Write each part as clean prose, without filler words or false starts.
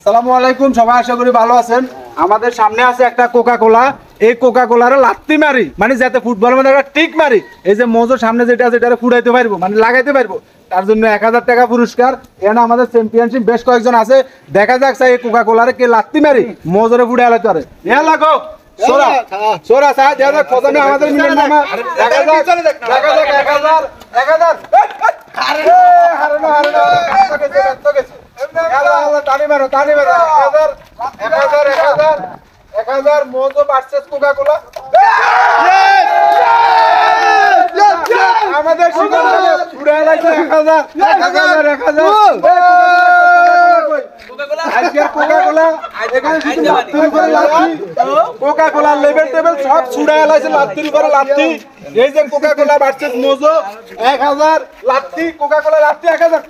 আসসালামু আলাইকুম, সবাই আশা করি ভালো আছেন। আমাদের সামনে আছে একটা কোকা কোলা। এই কোকা কোলার লাত্তি মারি মানে যাতে ফুটবলের মধ্যে একটা টিক মারি, এই যে মোজোর সামনে যেটা আছে এটা ফুটাইতে পারবো মানে লাগাইতে পারবো, তার জন্য 1000 টাকা পুরস্কার। এখানে আমাদের চ্যাম্পিয়নশিপ বেশ কয়েকজন আছে, দেখা যাক এই কোকা কোলারে কে লাত্তি মারি মোজরে ফুটে আলাইতে পারে। ইয়া লাগো সোরা সোরা সা দেখা যাক প্রথমে আমাদের মিলন নামা দেখা যাক 1000 টানি মারো 1000 মোজো ভার্সেস কোকা কোলা। আমাদের পুরা লাগছে 1000 আজকের কোকা কোলা এখানে শুধু লাত্তির উপরে লাত্তি, কোকা কোলার লেভেল টেবিল সব ছুড়ে এলাইছে লাত্তির উপরে লাত্তি। এই যে কোকা কোলা ভার্সেস মোজো 1000 লাত্তি, কোকা কোলা লাত্তি 1000।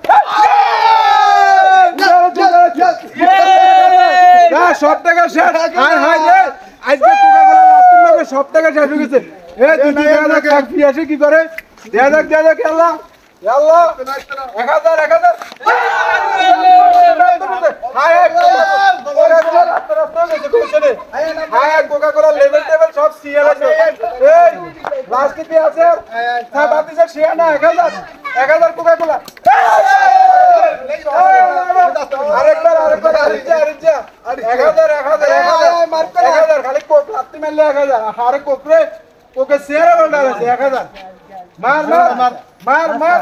সব টাকা শেষ। হাই হাই রে আজকে কোকা কোলা লাত্তির লগে সব টাকা শেষ হয়ে গেছে। এই দুই টাকা আসে কি করে দেয়া যাক আল্লাহ আল্লাহ 1000 হাই কোকা কোলা লেভেল টেবিল সব সিএল আছে। এই লাস্ট কি আছে সব বাতিছে শিয়া না 1000 কোকা কোলা। আরেকবার 1000 খালি কোক লাত্তি মারলে 1000 আরে কোক রে কোকে শেয়ার বলডা আছে 1000 মার 1000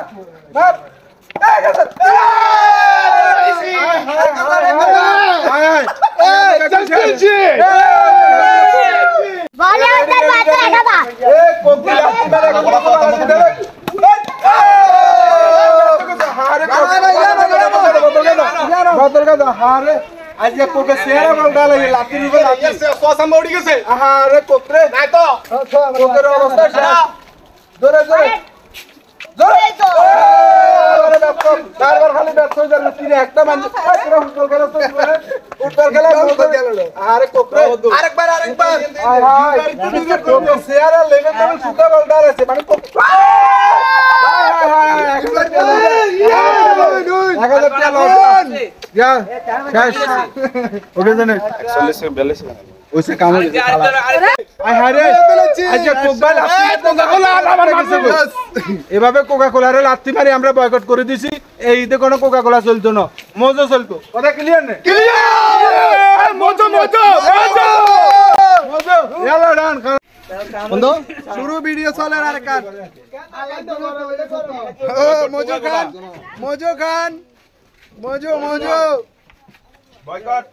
আজকে কোকে শেয়ার বলডা লাগে লাত্তির উপরে লাত্তি সসাম উড়ি গেছে। আরে কোক রে নাই তো কোকের অবস্থা শেষ। জোরে বারবার খালি ব্যাট হয়ে যাবে তিনে একটা মানুষ ফুটবল খেলা আরে কোকরে আরেকবার শেয়ার আর লেভেল টেবিল সুতা বলডা আছে মানে এভাবে কোকা কোলারে লাত্তি মারি আমরা বয়কট করে দিছি। এই ঈদে কোনো কোকা কোলা চলতো না, মোজো চলতো। কথা ক্লিয়ার নেই? শুরু ভিডিও চলে আর কান মোজো খান বয়কট।